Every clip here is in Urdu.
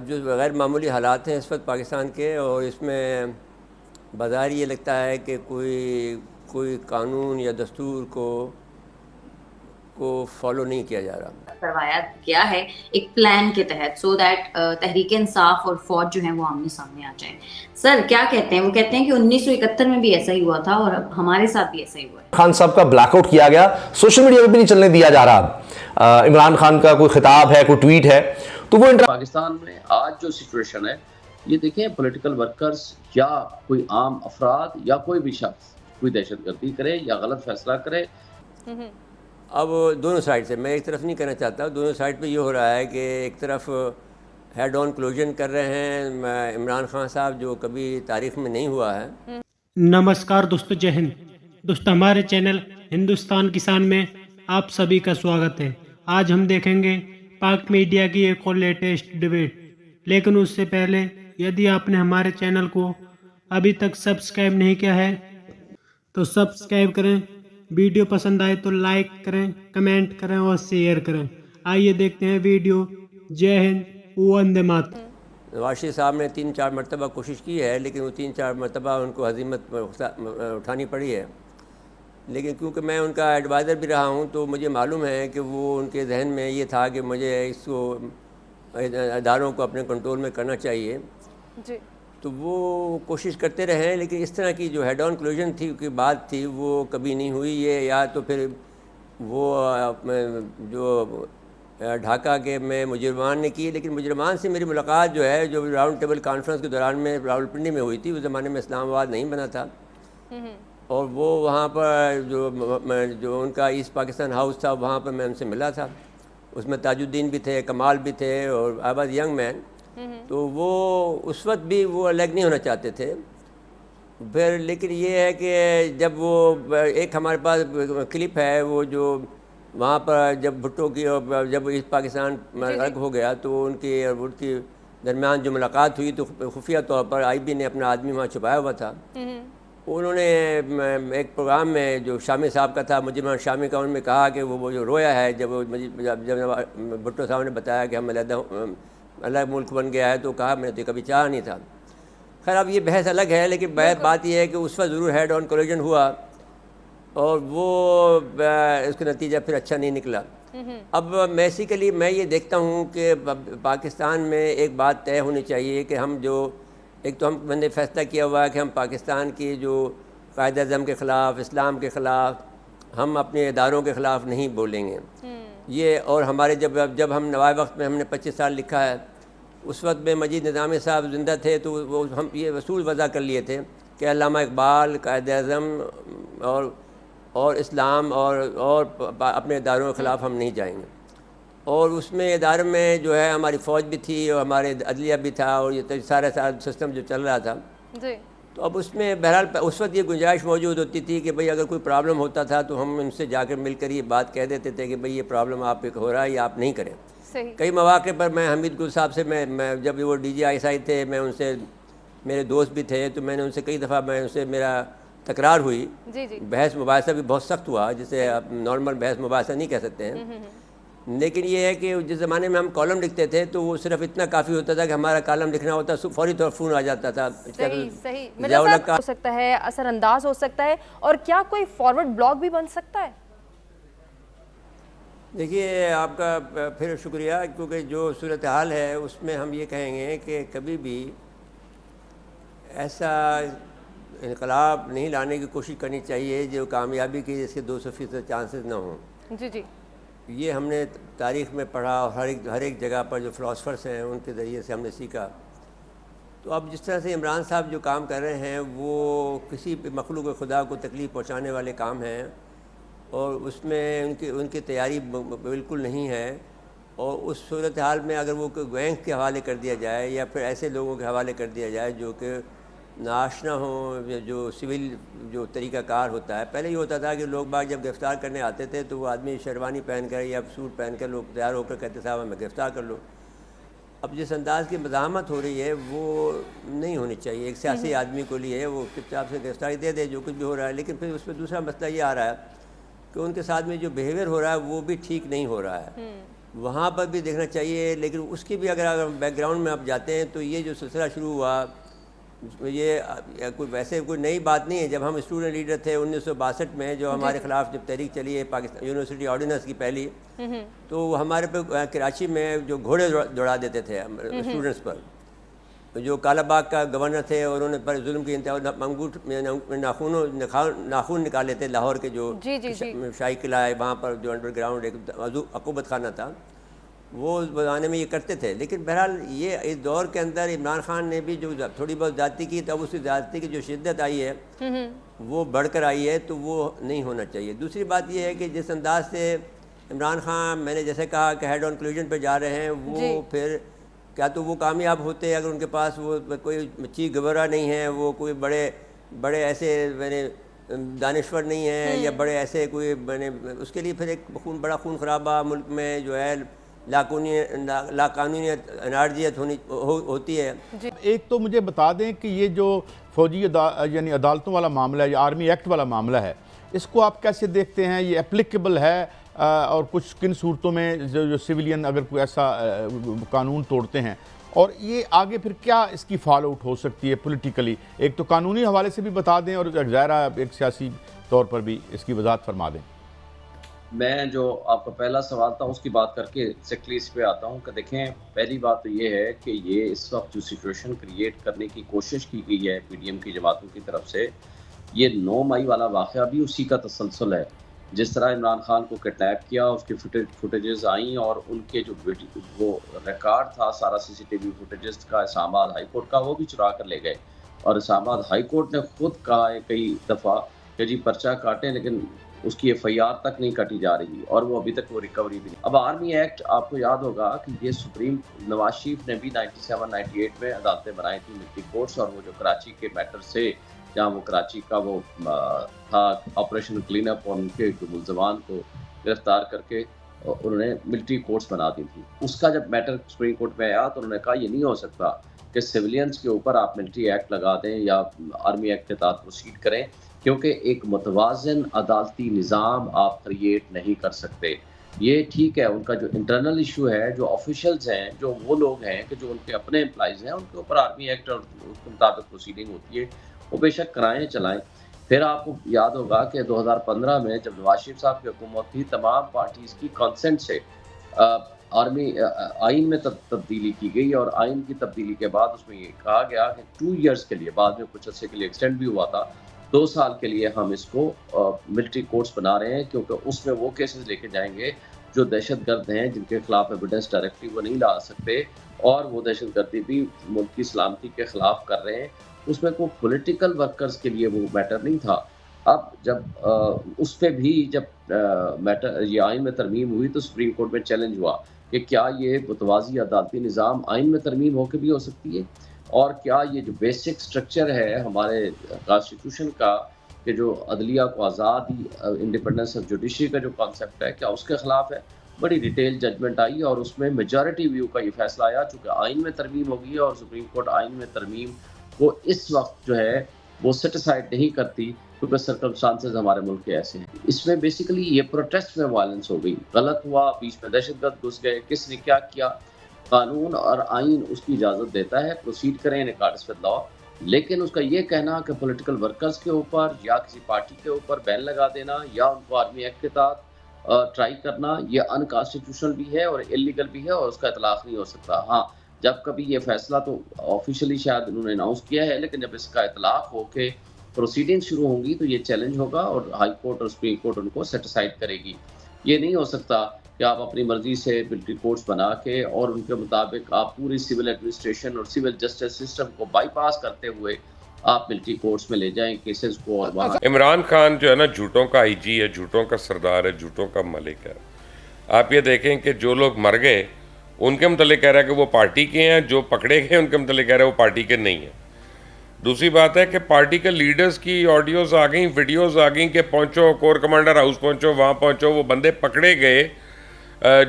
جو غیر معمولی حالات ہیں اس وقت پاکستان کے، اور اس میں بظاہر یہ لگتا ہے کہ کوئی قانون یا دستور کو فالو نہیں کیا جا رہا، کروایا گیا ہے ایک پلان کے تحت، سو دیٹ تحریک انصاف اور فوج جو ہے وہ آمنے سامنے آ جائیں. سر کیا کہتے ہیں؟ وہ کہتے ہیں کہ 1971 میں بھی ایسا ہی ہوا تھا اور اب ہمارے ساتھ بھی ایسا ہی ہوا ہے. خان صاحب کا بلیک آؤٹ کیا گیا، سوشل میڈیا پہ بھی نہیں چلنے دیا جا رہا. عمران خان کا کوئی خطاب ہے، کوئی ٹویٹ ہے، تو وہ پاکستان میں آج جو سچویشن ہے یہ دیکھیں، پولیٹیکل ورکرز یا کوئی عام افراد یا کوئی بھی شخص کوئی دہشت گردی کرے یا غلط فیصلہ کرے. اب دونوں سائڈ سے، میں ایک طرف نہیں کہنا چاہتا، دونوں سائڈ پہ یہ ہو رہا ہے کہ ایک طرف ہیڈ آن کلوژن کر رہے ہیں عمران خان صاحب، جو کبھی تاریخ میں نہیں ہوا ہے. نمسکار دوستو، جے ہند دوستو، ہمارے چینل ہندوستان کسان میں آپ سبھی کا سواگت ہے. آج ہم دیکھیں گے پاک میڈیا کی ایک اور لیٹسٹ ڈیبیٹ، لیکن اس سے پہلے یدی آپ نے ہمارے چینل کو ابھی تک سبسکرائب نہیں کیا ہے تو سبسکرائب کریں، ویڈیو پسند آئے تو لائک کریں، کمنٹ کریں اور شیئر کریں. آئیے دیکھتے ہیں ویڈیو. جے ہند، وندے ماترم. نواز شریف صاحب نے 3-4 مرتبہ کوشش کی ہے، لیکن وہ 3-4 مرتبہ ان کو ہزیمت اٹھانی پڑی ہے. لیکن کیونکہ میں ان کا ایڈوائزر بھی رہا ہوں تو مجھے معلوم ہے کہ وہ ان کے ذہن میں یہ تھا کہ مجھے اس کو اداروں کو اپنے کنٹرول میں کرنا چاہیے جی. تو وہ کوشش کرتے رہے، لیکن اس طرح کی جو ہیڈ آن کلوژن تھی کی بات تھی وہ کبھی نہیں ہوئی. یہ یا تو پھر وہ جو ڈھاکہ کے میں مجرمان نے کی، لیکن مجرمان سے میری ملاقات جو ہے جو راؤنڈ ٹیبل کانفرنس کے دوران میں راولپنڈی میں ہوئی تھی، اس زمانے میں اسلام آباد نہیں بنا تھا، اور وہ وہاں پر جو ان کا ایسٹ پاکستان ہاؤس تھا وہاں پر میں ان سے ملا تھا. اس میں تاج الدین بھی تھے، کمال بھی تھے، اور آئی واز ینگ مین. تو وہ اس وقت بھی وہ الگ نہیں ہونا چاہتے تھے. پھر لیکن یہ ہے کہ جب وہ ایک ہمارے پاس کلپ ہے وہ جو وہاں پر جب بھٹو کی اور جب ایسٹ پاکستان الگ ہو گیا تو ان کی اور ان کی درمیان جو ملاقات ہوئی تو خفیہ طور پر آئی بی نے اپنا آدمی وہاں چھپایا ہوا تھا. انہوں نے ایک پروگرام میں جو شامی صاحب کا تھا، مجرمان شامی کا، ان میں کہا کہ وہ جو رویا ہے جب بھٹو صاحب نے بتایا کہ ہم علیحدہ الگ ملک بن گیا ہے، تو کہا میں نے تو کبھی چاہا نہیں تھا. خیر اب یہ بحث الگ ہے، لیکن بات یہ ہے کہ اس وقت ضرور ہیڈ آن کولوژن ہوا اور وہ اس کا نتیجہ پھر اچھا نہیں نکلا. اب بیسیکلی میں یہ دیکھتا ہوں کہ پاکستان میں ایک بات طے ہونی چاہیے کہ ہم جو ایک تو ہم نے فیصلہ کیا ہوا ہے کہ ہم پاکستان کی جو قائد اعظم کے خلاف، اسلام کے خلاف، ہم اپنے اداروں کے خلاف نہیں بولیں گے. یہ اور ہمارے جب ہم نوائے وقت میں ہم نے 25 سال لکھا ہے، اس وقت میں مجید نظامی صاحب زندہ تھے تو وہ ہم یہ اصول وضع کر لیے تھے کہ علامہ اقبال، قائد اعظم اور اسلام اور اپنے اداروں کے خلاف ہم نہیں جائیں گے. اور اس میں ادارے میں جو ہے ہماری فوج بھی تھی اور ہمارے عدلیہ بھی تھا اور یہ سارا سسٹم جو چل رہا تھا جی. تو اب اس میں بہرحال اس وقت یہ گنجائش موجود ہوتی تھی کہ بھئی اگر کوئی پرابلم ہوتا تھا تو ہم ان سے جا کر مل کر یہ بات کہہ دیتے تھے کہ بھئی یہ پرابلم آپ پہ ہو رہا ہے یا آپ نہیں کریں. کئی مواقع پر میں حمید گل صاحب سے میں جب وہ D G I S I تھے، میں ان سے، میرے دوست بھی تھے، تو میں نے ان سے کئی دفعہ ان سے میرا تکرار ہوئی. بحث مباحثہ بھی بہت سخت ہوا، جسے آپ نارمل بحث مباحثہ نہیں کہہ سکتے ہیں. لیکن یہ ہے کہ جس زمانے میں ہم کالم لکھتے تھے تو وہ صرف اتنا کافی ہوتا تھا کہ ہمارا کالم لکھنا ہوتا فوری طور فون آ جاتا تھا. صحیح ہو سکتا ہے، اثر انداز ہو سکتا ہے، اور کیا کوئی فارورڈ بلاگ بھی بن سکتا ہے؟ دیکھیے آپ کا پھر شکریہ، کیونکہ جو صورتحال ہے اس میں ہم یہ کہیں گے کہ کبھی بھی ایسا انقلاب نہیں لانے کی کوشش کرنی چاہیے جو کامیابی کی جس کے 200% چانسز نہ ہوں. جی. یہ ہم نے تاریخ میں پڑھا اور ہر ایک جگہ پر جو فلاسفرس ہیں ان کے ذریعے سے ہم نے سیکھا. تو اب جس طرح سے عمران صاحب جو کام کر رہے ہیں وہ کسی مخلوق خدا کو تکلیف پہنچانے والے کام ہیں، اور اس میں ان کی تیاری بالکل نہیں ہے. اور اس صورتحال میں اگر وہ گینگ کے حوالے کر دیا جائے یا پھر ایسے لوگوں کے حوالے کر دیا جائے جو کہ ناشنا ہوں، جو سول جو طریقہ کار ہوتا ہے. پہلے یہ ہوتا تھا کہ لوگ باگ جب گرفتار کرنے آتے تھے تو وہ آدمی شیروانی پہن کر یا سوٹ پہن کر لوگ تیار ہو کر کہتے صاحب ہمیں گرفتار کر لو. اب جس انداز کی مزاحمت ہو رہی ہے وہ نہیں ہونی چاہیے. ایک سیاسی آدمی کو لیے وہ چپ چاپ سے گرفتاری دے دے جو کچھ بھی ہو رہا ہے، لیکن پھر اس میں دوسرا مسئلہ یہ آ رہا ہے کہ ان کے ساتھ میں جو بیہیویئر ہو رہا ہے وہ بھی ٹھیک نہیں ہو رہا ہے. وہاں پر بھی دیکھنا چاہیے. لیکن اس کی بھی اگر بیک گراؤنڈ میں آپ جاتے ہیں تو یہ جو سلسلہ شروع ہوا یہ کوئی ویسے کوئی نئی بات نہیں ہے. جب ہم اسٹوڈنٹ لیڈر تھے 1962 میں جو ہمارے خلاف جب تحریک چلی ہے پاکستان یونیورسٹی آرڈیننس کی پہلی, تو ہمارے پہ کراچی میں جو گھوڑے دوڑا دیتے تھے اسٹوڈنٹس پر. جو کالا باغ کا گورنر تھے اور انہوں نے پر ظلم کی انتہا منگوٹ میں ناخون نکالے تھے لاہور کے جو شاہی قلعہ ہے وہاں پر جو انڈر گراؤنڈ ایک عقوبت خانہ تھا وہ اس زمانے میں یہ کرتے تھے. لیکن بہرحال یہ اس دور کے اندر عمران خان نے بھی جو تھوڑی بہت زیادتی کی تب اس زیادتی کی جو شدت آئی ہے وہ بڑھ کر آئی ہے, تو وہ نہیں ہونا چاہیے. دوسری بات یہ ہے کہ جس انداز سے عمران خان میں نے جیسے کہا کہ ہیڈ آن کنکلوژن پہ جا رہے ہیں, وہ پھر کیا تو وہ کامیاب ہوتے اگر ان کے پاس وہ کوئی چیف گورنر نہیں ہے, وہ کوئی بڑے ایسے دانشور نہیں ہیں یا بڑے ایسے کوئی اس کے لیے پھر ایک بڑا خون خرابہ ملک میں جو ہے لاقانونیت انارجیت ہوتی ہے. ایک تو مجھے بتا دیں کہ یہ جو فوجی یعنی عدالتوں والا معاملہ ہے, یہ آرمی ایکٹ والا معاملہ ہے, اس کو آپ کیسے دیکھتے ہیں؟ یہ اپلیکیبل ہے اور کچھ کن صورتوں میں جو سویلین اگر کوئی ایسا قانون توڑتے ہیں, اور یہ آگے پھر کیا اس کی فال آؤٹ ہو سکتی ہے پولیٹیکلی؟ ایک تو قانونی حوالے سے بھی بتا دیں اور ظاہرہ ایک سیاسی طور پر بھی اس کی وضاحت فرما دیں. میں جو آپ کا پہلا سوال تھا اس کی بات کر کے ایگزیکٹلی اس پہ آتا ہوں کہ دیکھیں پہلی بات تو یہ ہے کہ یہ اس وقت جو سچویشن کریٹ کرنے کی کوشش کی گئی ہے پی ڈی ایم کی جماعتوں کی طرف سے, یہ 9 مئی والا واقعہ بھی اسی کا تسلسل ہے. جس طرح عمران خان کو کڈنیپ کیا, اس کی فوٹیجز آئیں اور ان کے جو وہ ریکارڈ تھا سارا سی سی ٹی وی فوٹیجز کا اسلام آباد ہائی کورٹ کا, وہ بھی چرا کر لے گئے. اور اسلام آباد ہائی کورٹ نے خود کہا ہے کئی دفعہ کہ جی پرچہ کاٹیں, لیکن اس کی ایف آئی آر تک نہیں کاٹی جا رہی اور وہ ابھی تک وہ ریکوری بھی نہیں. اب آرمی ایکٹ آپ کو یاد ہوگا کہ یہ سپریم نواز شریف نے بھی 97-98 میں عدالتیں بنائی تھیں ملٹری کورٹس, اور وہ جو کراچی کے میٹر سے جہاں وہ کراچی کا وہ تھا آپریشن کلین اپ اور ان کے ملزمان کو گرفتار کر کے انہوں نے ملٹری کورٹس بنا دی تھی. اس کا جب میٹر سپریم کورٹ میں آیا تو انہوں نے کہا یہ نہیں ہو سکتا کہ سویلینز کے اوپر آپ ملٹری ایکٹ لگا دیں یا آرمی ایکٹ کے تحت پروسیڈ کریں, کیونکہ ایک متوازن عدالتی نظام آپ کریٹ نہیں کر سکتے. یہ ٹھیک ہے ان کا جو انٹرنل ایشو ہے, جو آفیشلز ہیں, جو وہ لوگ ہیں کہ جو ان کے اپنے امپلائیز ہیں, ان کے اوپر آرمی ایکٹ اور اس کے مطابق پروسیڈنگ ہوتی ہے, وہ بے شک کرائیں چلائیں. پھر آپ کو یاد ہوگا کہ 2015 میں جب نواز شریف صاحب کی حکومت تھی, تمام پارٹیز کی کنسنٹ سے آرمی آئین میں تبدیلی کی گئی, اور آئین کی تبدیلی کے بعد اس میں یہ کہا گیا کہ 2 ایئرس کے لیے, بعد میں کچھ عرصے کے لیے ایکسٹینڈ بھی ہوا تھا, 2 سال کے لیے ہم اس کو ملٹری کورٹس بنا رہے ہیں, کیونکہ اس میں وہ کیسز لے کے جائیں گے جو دہشت گرد ہیں, جن کے خلاف ایویڈنس ڈائریکٹلی وہ نہیں لا سکتے, اور وہ دہشت گردی بھی ملک کی سلامتی کے خلاف کر رہے ہیں. اس میں کوئی پولیٹیکل ورکرز کے لیے وہ میٹر نہیں تھا. اب جب اس پہ بھی جب میٹر یہ آئین میں ترمیم ہوئی تو سپریم کورٹ میں چیلنج ہوا کہ کیا یہ متوازی عدالتی نظام آئین میں ترمیم ہو کے بھی ہو سکتی ہے, اور کیا یہ جو بیسک سٹرکچر ہے ہمارے کانسٹیٹیوشن کا کہ جو عدلیہ کو آزادی انڈیپینڈنس آف جوڈیشری کا جو کانسیپٹ ہے, کیا اس کے خلاف ہے. بڑی ڈیٹیل ججمنٹ آئی اور اس میں میجارٹی ویو کا یہ فیصلہ آیا, چونکہ آئین میں ترمیم ہوگی اور سپریم کورٹ آئین میں ترمیم کو اس وقت جو ہے وہ سیٹیسفائڈ نہیں کرتی, کیونکہ سرکمسٹانسز ہمارے ملک کے ایسے ہیں. اس میں بیسیکلی یہ پروٹیسٹ میں وائلنس ہو گئی, غلط ہوا, بیچ میں دہشت گرد گھس گئے, کس نے کیا کیا, قانون اور آئین اس کی اجازت دیتا ہے پروسیڈ کریں ان اکارڈنس ود لاء. لیکن اس کا یہ کہنا کہ پولیٹیکل ورکرز کے اوپر یا کسی پارٹی کے اوپر بین لگا دینا یا ان کو آرمی ایکٹ کے تحت ٹرائی کرنا, یہ انکانسٹیٹیوشنل بھی ہے اور انلیگل بھی ہے, اور اس کا اطلاق نہیں ہو سکتا. ہاں جب کبھی یہ فیصلہ تو آفیشیلی شاید انہوں نے اناؤنس کیا ہے, لیکن جب اس کا اطلاق ہو کے پروسیڈنگ شروع ہوں گی تو یہ چیلنج ہوگا اور ہائی کورٹ اور سپریم کورٹ ان کو سیٹیسفائڈ کرے گی. یہ نہیں ہو سکتا کہ آپ اپنی مرضی سے ملٹری کورٹس بنا کے اور ان کے مطابق آپ پوری سول ایڈمنسٹریشن اور سول جسٹس سسٹم کو بائی پاس کرتے ہوئے آپ ملٹری کورٹس میں لے جائیں کیسز کو. اور وہاں عمران خان جو ہے نا جھوٹوں کا آئی جی ہے, جھوٹوں کا سردار ہے, جھوٹوں کا ملک ہے. آپ یہ دیکھیں کہ جو لوگ مر گئے ان کے متعلق کہہ رہا ہے کہ وہ پارٹی کے ہیں, جو پکڑے گئے ان کے متعلق کہہ رہا ہے وہ پارٹی کے نہیں ہیں. دوسری بات ہے کہ پارٹی کے لیڈرز کی آڈیوز آ گئیں, ویڈیوز آ گئیں کہ پہنچو کور کمانڈر ہاؤس پہنچو, وہاں پہنچو. وہ بندے پکڑے گئے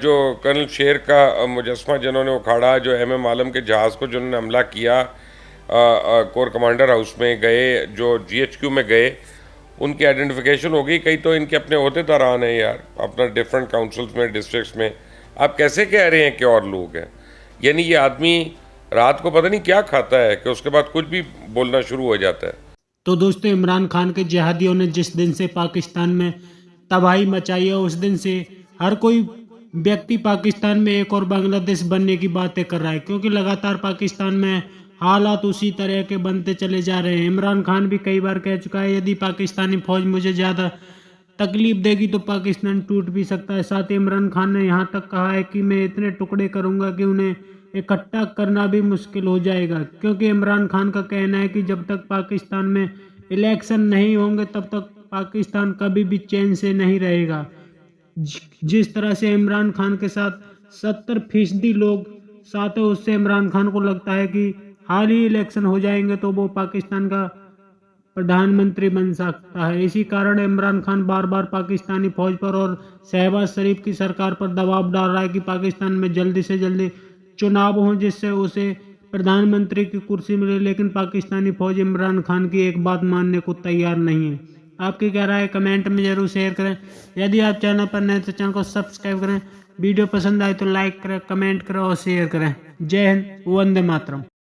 جو کرنل شیر کا مجسمہ جنہوں نے اکھاڑا, جو ایم ایم عالم کے جہاز کو جنہوں نے حملہ کیا, کور کمانڈر ہاؤس میں گئے, جو جی ایچ کیو میں گئے, ان کی آئیڈینٹیفیکیشن ہو گئی. کئی تو ان کے اپنے عہدے داران ہیں یار, اپنا ڈفرینٹ کاؤنسلز میں, ڈسٹرکٹس میں. آپ کیسے کہہ رہے ہیں کہ اور لوگ ہیں؟ یعنی یہ آدمی رات کو پتہ نہیں کیا کھاتا ہے کہ اس کے بعد کچھ بھی بولنا شروع ہو جاتا ہے. تو دوستو عمران خان کے جہادیوں نے جس دن سے پاکستان میں تباہی مچائی ہے اس دن سے ہر کوئی ویکتی پاکستان میں ایک اور بنگلہ دیش بننے کی باتیں کر رہا ہے، کیونکہ لگاتار پاکستان میں حالات اسی طرح کے بنتے چلے جا رہے ہیں. عمران خان بھی کئی بار کہہ چکا ہے یدی پاکستانی فوج مجھے زیادہ تکلیف دے گی تو پاکستان ٹوٹ بھی سکتا ہے. ساتھ ہی عمران خان نے یہاں تک کہا ہے کہ میں اتنے ٹکڑے کروں گا کہ انہیں اکٹھا کرنا بھی مشکل ہو جائے گا، کیونکہ عمران خان کا کہنا ہے کہ جب تک پاکستان میں الیکشن نہیں ہوں گے تب تک پاکستان کبھی بھی چین سے نہیں رہے گا. جس طرح سے عمران خان کے ساتھ 70% لوگ ساتھ ہیں، اس سے عمران خان کو لگتا ہے کہ حال ہی الیکشن ہو جائیں گے تو وہ پاکستان کا پردھان منتری بن سکتا ہے. اسی کارن عمران خان بار بار پاکستانی فوج پر اور شہباز شریف کی سرکار پر دباؤ ڈال رہا ہے کہ پاکستان میں جلدی سے جلدی چناؤ ہوں جس سے اسے پردھان منتری کی کرسی ملے، لیکن پاکستانی فوج عمران خان کی ایک بات ماننے کو تیار نہیں ہے. آپ کی کیا رائے ہے کمنٹ میں ضرور شیئر کریں. یدی آپ چینل پر نئے تو چینل کو سبسکرائب کریں. ویڈیو پسند آئے تو لائک کریں، کمنٹ کریں اور شیئر کریں. جے ہند، وندے ماترم.